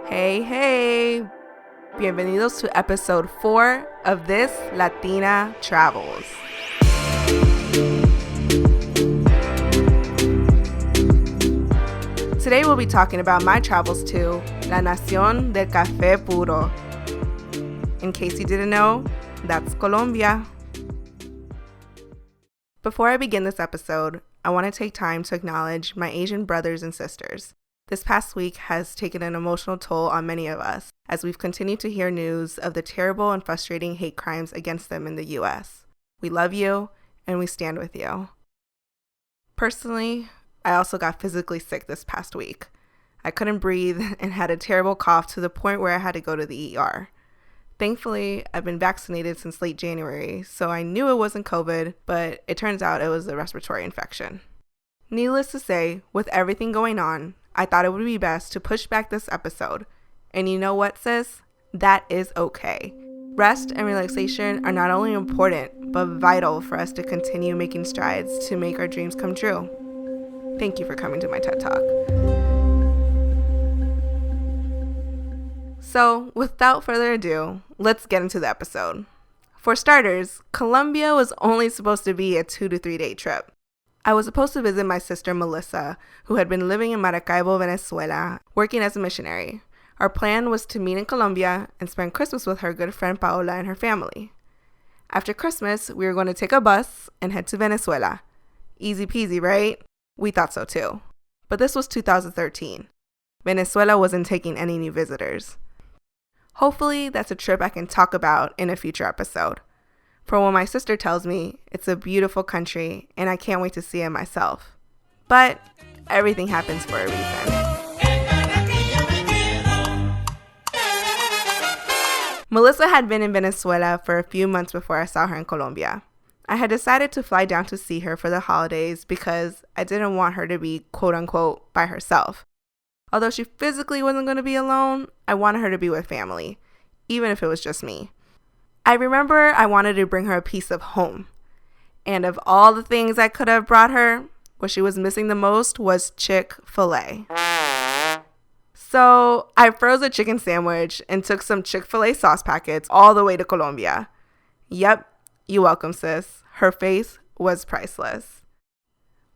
Hey, Bienvenidos to episode 4 of This Latina Travels. Today we'll be talking about my travels to la nación del café puro. In case you didn't know, that's Colombia. Before I begin this episode, I want to take time to acknowledge my Asian brothers and sisters. This past week has taken an emotional toll on many of us as we've continued to hear news of the terrible and frustrating hate crimes against them in the U.S. We love you and we stand with you. Personally, I also got physically sick this past week. I couldn't breathe and had a terrible cough to the point where I had to go to the ER. Thankfully, I've been vaccinated since late January, so I knew it wasn't COVID, but it turns out it was a respiratory infection. Needless to say, with everything going on, I thought it would be best to push back this episode. And you know what, sis? That is okay. Rest and relaxation are not only important, but vital for us to continue making strides to make our dreams come true. Thank you for coming to my TED Talk. So, without further ado, let's get into the episode. For starters, Colombia was only supposed to be a 2 to 3 day trip. I was supposed to visit my sister Melissa, who had been living in Maracaibo, Venezuela, working as a missionary. Our plan was to meet in Colombia and spend Christmas with her good friend Paola and her family. After Christmas, we were going to take a bus and head to Venezuela. Easy peasy, right? We thought so too. But this was 2013. Venezuela wasn't taking any new visitors. Hopefully, that's a trip I can talk about in a future episode. For what my sister tells me, it's a beautiful country, and I can't wait to see it myself. But everything happens for a reason. Melissa had been in Venezuela for a few months before I saw her in Colombia. I had decided to fly down to see her for the holidays because I didn't want her to be quote-unquote by herself. Although she physically wasn't going to be alone, I wanted her to be with family, even if it was just me. I remember I wanted to bring her a piece of home. And of all the things I could have brought her, what she was missing the most was Chick-fil-A. So I froze a chicken sandwich and took some Chick-fil-A sauce packets all the way to Colombia. Yep, you're welcome, sis. Her face was priceless.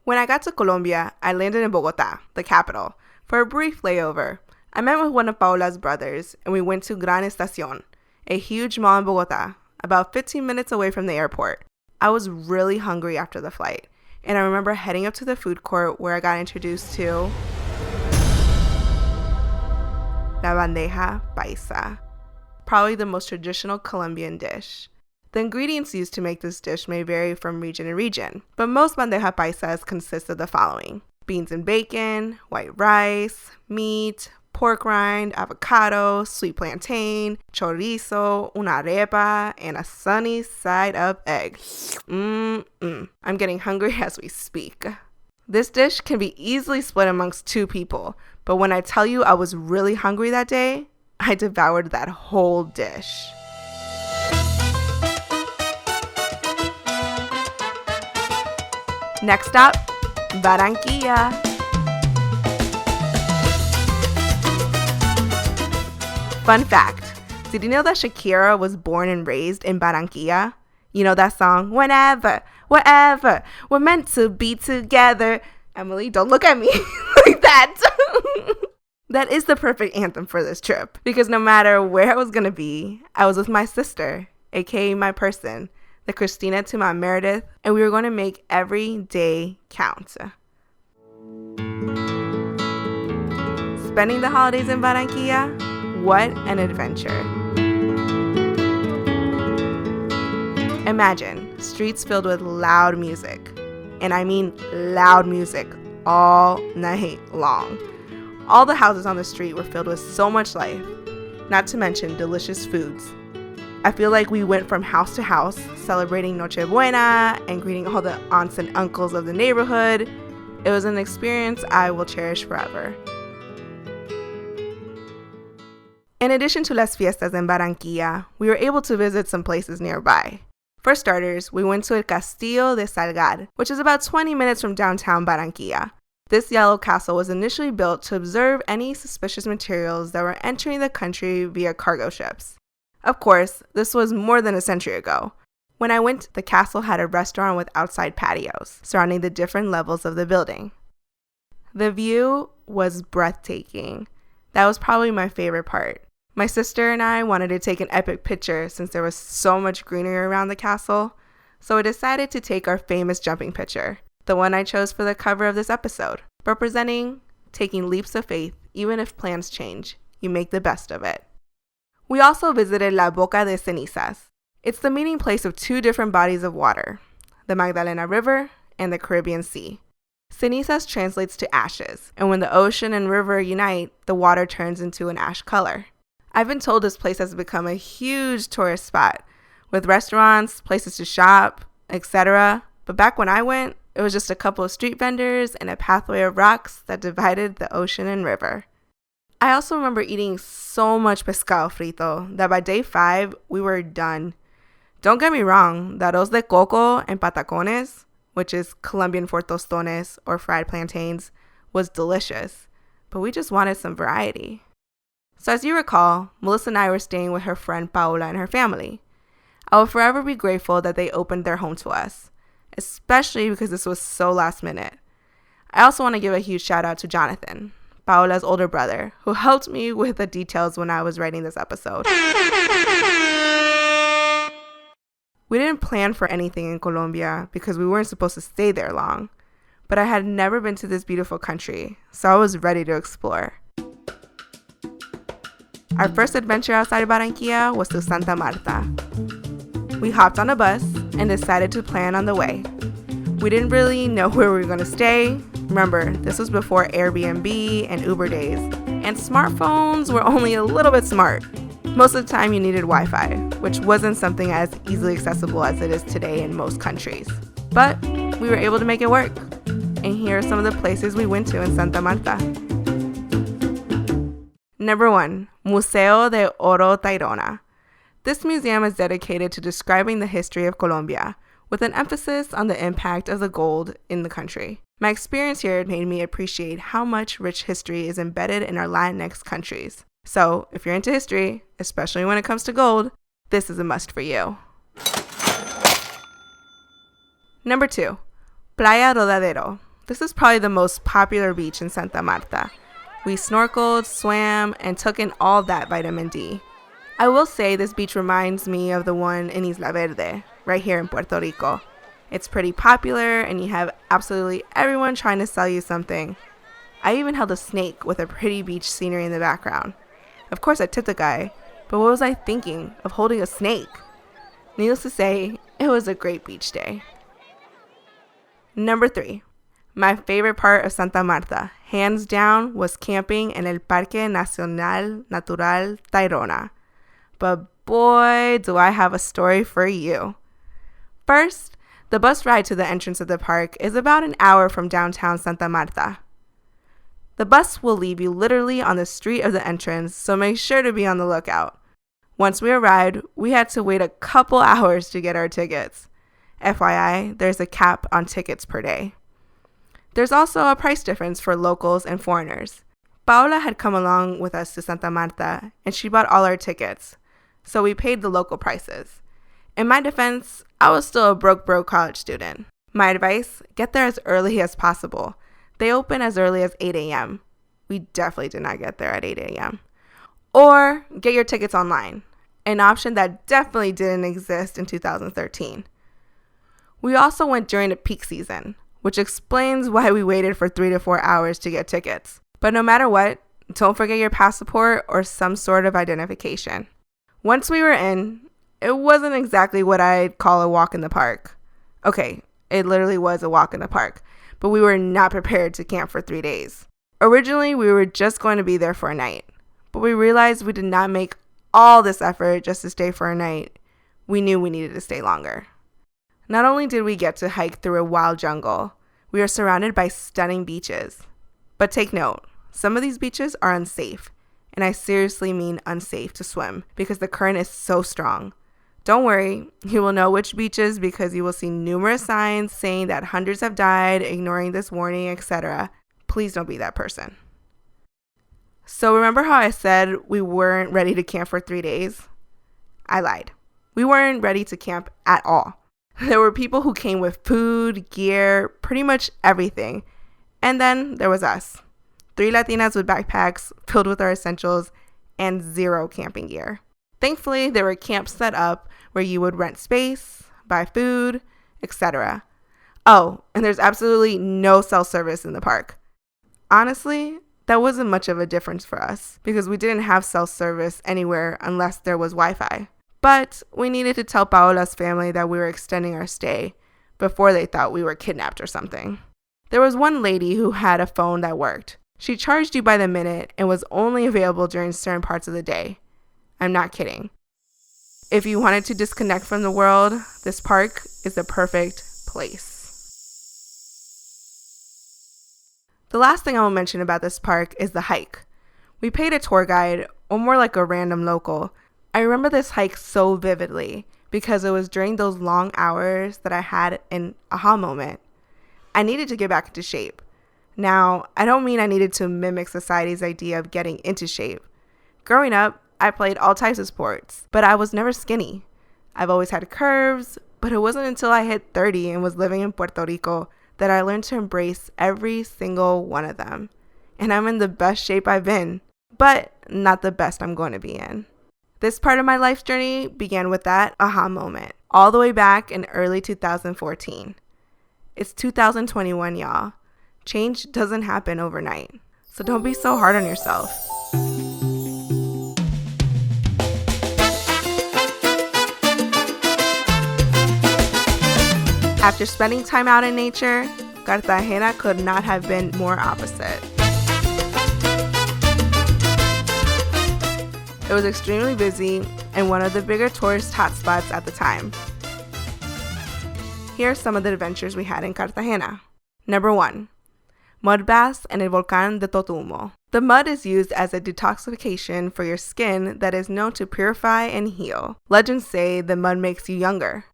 When I got to Colombia, I landed in Bogota, the capital, for a brief layover. I met with one of Paola's brothers, and we went to Gran Estación, a huge mall in Bogota, about 15 minutes away from the airport. I was really hungry after the flight, and I remember heading up to the food court where I got introduced to la bandeja paisa, probably the most traditional Colombian dish. The ingredients used to make this dish may vary from region to region, but most bandeja paisas consist of the following: beans and bacon, white rice, meat, pork rind, avocado, sweet plantain, chorizo, una arepa, and a sunny side-up egg. I'm getting hungry as we speak. This dish can be easily split amongst 2 people, but when I tell you I was really hungry that day, I devoured that whole dish. Next up, Barranquilla. Fun fact, did you know that Shakira was born and raised in Barranquilla? You know that song, whenever, wherever, we're meant to be together. Emily, don't look at me like that. That is the perfect anthem for this trip, because no matter where I was going to be, I was with my sister, aka my person, the Christina to my Meredith, and we were going to make every day count. Spending the holidays in Barranquilla? What an adventure. Imagine streets filled with loud music, and I mean loud music, all night long. All the houses on the street were filled with so much life, not to mention delicious foods. I feel like we went from house to house, celebrating Noche Buena and greeting all the aunts and uncles of the neighborhood. It was an experience I will cherish forever. In addition to las fiestas in Barranquilla, we were able to visit some places nearby. For starters, we went to El Castillo de Salgar, which is about 20 minutes from downtown Barranquilla. This yellow castle was initially built to observe any suspicious materials that were entering the country via cargo ships. Of course, this was more than a century ago. When I went, the castle had a restaurant with outside patios surrounding the different levels of the building. The view was breathtaking. That was probably my favorite part. My sister and I wanted to take an epic picture since there was so much greenery around the castle, so we decided to take our famous jumping picture, the one I chose for the cover of this episode, representing taking leaps of faith even if plans change. You make the best of it. We also visited La Boca de Cenizas. It's the meeting place of two different bodies of water, the Magdalena River and the Caribbean Sea. Cenizas translates to ashes, and when the ocean and river unite, the water turns into an ash color. I've been told this place has become a huge tourist spot, with restaurants, places to shop, etc. But back when I went, it was just a couple of street vendors and a pathway of rocks that divided the ocean and river. I also remember eating so much pescado frito that by day 5, we were done. Don't get me wrong, the arroz de coco and patacones, which is Colombian for tostones or fried plantains, was delicious, but we just wanted some variety. So as you recall, Melissa and I were staying with her friend Paola and her family. I will forever be grateful that they opened their home to us, especially because this was so last minute. I also want to give a huge shout out to Jonathan, Paola's older brother, who helped me with the details when I was writing this episode. We didn't plan for anything in Colombia because we weren't supposed to stay there long, but I had never been to this beautiful country, so I was ready to explore. Our first adventure outside of Barranquilla was to Santa Marta. We hopped on a bus and decided to plan on the way. We didn't really know where we were going to stay. Remember, this was before Airbnb and Uber days, and smartphones were only a little bit smart. Most of the time you needed Wi-Fi, which wasn't something as easily accessible as it is today in most countries. But we were able to make it work. And here are some of the places we went to in Santa Marta. Number 1, Museo de Oro Tayrona. This museum is dedicated to describing the history of Colombia, with an emphasis on the impact of the gold in the country. My experience here made me appreciate how much rich history is embedded in our Latinx countries. So, if you're into history, especially when it comes to gold, this is a must for you. Number 2, Playa Rodadero. This is probably the most popular beach in Santa Marta. We snorkeled, swam, and took in all that vitamin D. I will say this beach reminds me of the one in Isla Verde, right here in Puerto Rico. It's pretty popular, and you have absolutely everyone trying to sell you something. I even held a snake with a pretty beach scenery in the background. Of course, I tipped the guy, but what was I thinking of holding a snake? Needless to say, it was a great beach day. Number 3, my favorite part of Santa Marta, hands down, was camping in el Parque Nacional Natural Tayrona. But boy, do I have a story for you. First, the bus ride to the entrance of the park is about an hour from downtown Santa Marta. The bus will leave you literally on the street of the entrance, so make sure to be on the lookout. Once we arrived, we had to wait a couple hours to get our tickets. FYI, there's a cap on tickets per day. There's also a price difference for locals and foreigners. Paola had come along with us to Santa Marta, and she bought all our tickets, so we paid the local prices. In my defense, I was still a broke college student. My advice, get there as early as possible. They open as early as 8 a.m. We definitely did not get there at 8 a.m. Or get your tickets online, an option that definitely didn't exist in 2013. We also went during the peak season, which explains why we waited for 3 to 4 hours to get tickets. But no matter what, don't forget your passport or some sort of identification. Once we were in, it wasn't exactly what I'd call a walk in the park. Okay, it literally was a walk in the park, but we were not prepared to camp for 3 days. Originally, we were just going to be there for a night, but we realized we did not make all this effort just to stay for a night. We knew we needed to stay longer. Not only did we get to hike through a wild jungle, we are surrounded by stunning beaches. But take note, some of these beaches are unsafe, and I seriously mean unsafe to swim because the current is so strong. Don't worry, you will know which beaches because you will see numerous signs saying that hundreds have died, ignoring this warning, etc. Please don't be that person. So remember how I said we weren't ready to camp for 3 days? I lied. We weren't ready to camp at all. There were people who came with food, gear, pretty much everything. And then there was us. 3 Latinas with backpacks filled with our essentials and 0 camping gear. Thankfully, there were camps set up where you would rent space, buy food, etc. Oh, and there's absolutely no cell service in the park. Honestly, that wasn't much of a difference for us because we didn't have cell service anywhere unless there was Wi-Fi. But we needed to tell Paola's family that we were extending our stay before they thought we were kidnapped or something. There was one lady who had a phone that worked. She charged you by the minute and was only available during certain parts of the day. I'm not kidding. If you wanted to disconnect from the world, this park is the perfect place. The last thing I will mention about this park is the hike. We paid a tour guide, or more like a random local. I remember this hike so vividly because it was during those long hours that I had an aha moment. I needed to get back into shape. Now, I don't mean I needed to mimic society's idea of getting into shape. Growing up, I played all types of sports, but I was never skinny. I've always had curves, but it wasn't until I hit 30 and was living in Puerto Rico that I learned to embrace every single one of them. And I'm in the best shape I've been, but not the best I'm going to be in. This part of my life's journey began with that aha moment, all the way back in early 2014. It's 2021, y'all. Change doesn't happen overnight, so don't be so hard on yourself. After spending time out in nature, Cartagena could not have been more opposite. It was extremely busy and one of the bigger tourist hotspots at the time. Here are some of the adventures we had in Cartagena. Number 1, mud baths and El Volcán de Totumo. The mud is used as a detoxification for your skin that is known to purify and heal. Legends say the mud makes you younger.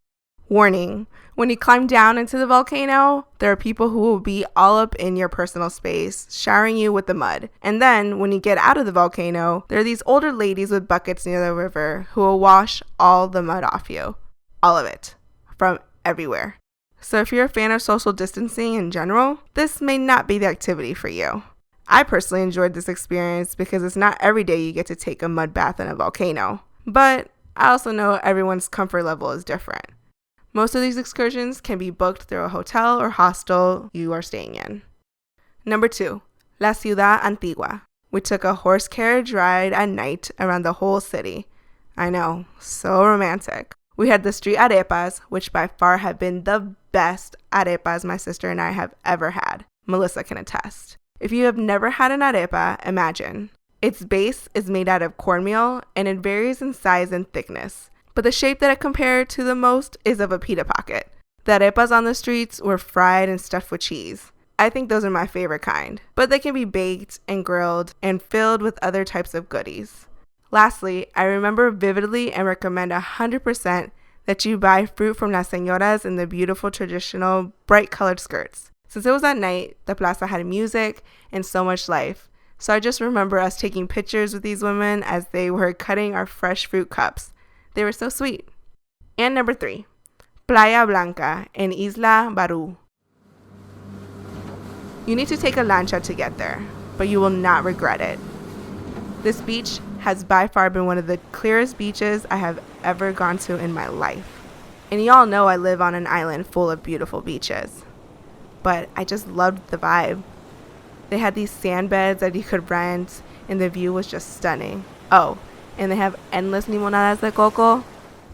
Warning, when you climb down into the volcano, there are people who will be all up in your personal space, showering you with the mud. And then, when you get out of the volcano, there are these older ladies with buckets near the river who will wash all the mud off you. All of it. From everywhere. So if you're a fan of social distancing in general, this may not be the activity for you. I personally enjoyed this experience because it's not every day you get to take a mud bath in a volcano. But I also know everyone's comfort level is different. Most of these excursions can be booked through a hotel or hostel you are staying in. Number 2, La Ciudad Antigua. We took a horse carriage ride at night around the whole city. I know, so romantic. We had the street arepas, which by far have been the best arepas my sister and I have ever had. Melissa can attest. If you have never had an arepa, imagine. Its base is made out of cornmeal and it varies in size and thickness. But the shape that I compare to the most is of a pita pocket. The arepas on the streets were fried and stuffed with cheese. I think those are my favorite kind, but they can be baked and grilled and filled with other types of goodies. Lastly, I remember vividly and recommend 100% that you buy fruit from las señoras in the beautiful traditional bright colored skirts. Since it was at night, the plaza had music and so much life. So I just remember us taking pictures with these women as they were cutting our fresh fruit cups. They were so sweet. And number 3, Playa Blanca in Isla Barú. You need to take a lancha to get there, but you will not regret it. This beach has by far been one of the clearest beaches I have ever gone to in my life. And y'all know I live on an island full of beautiful beaches. But I just loved the vibe. They had these sand beds that you could rent, and the view was just stunning. Oh, and they have endless limonadas de coco.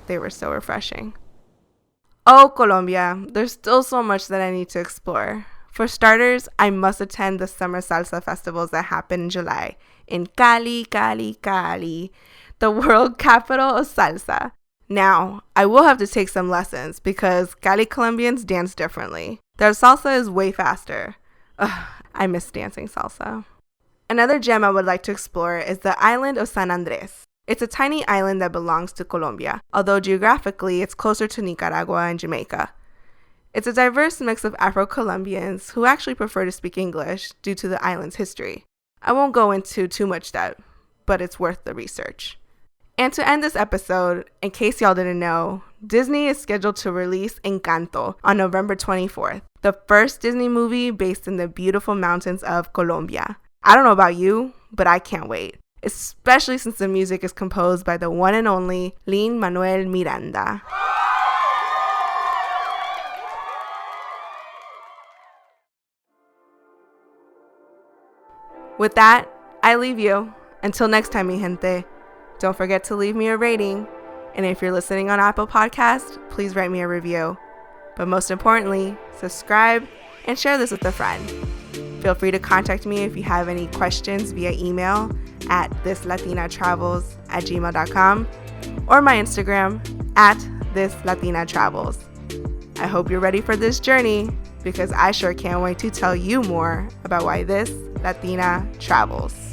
They were so refreshing. Oh, Colombia, there's still so much that I need to explore. For starters, I must attend the summer salsa festivals that happen in July in Cali, Cali, the world capital of salsa. Now, I will have to take some lessons because Cali Colombians dance differently. Their salsa is way faster. Ugh, I miss dancing salsa. Another gem I would like to explore is the island of San Andrés. It's a tiny island that belongs to Colombia, although geographically it's closer to Nicaragua and Jamaica. It's a diverse mix of Afro-Colombians who actually prefer to speak English due to the island's history. I won't go into too much depth, but it's worth the research. And to end this episode, in case y'all didn't know, Disney is scheduled to release Encanto on November 24th, the first Disney movie based in the beautiful mountains of Colombia. I don't know about you, but I can't wait, especially since the music is composed by the one and only Lin-Manuel Miranda. With that, I leave you. Until next time, mi gente. Don't forget to leave me a rating. And if you're listening on Apple Podcasts, please write me a review. But most importantly, subscribe and share this with a friend. Feel free to contact me if you have any questions via email at thislatinatravels@gmail.com or my Instagram at thislatinatravels. I hope you're ready for this journey because I sure can't wait to tell you more about why this Latina travels.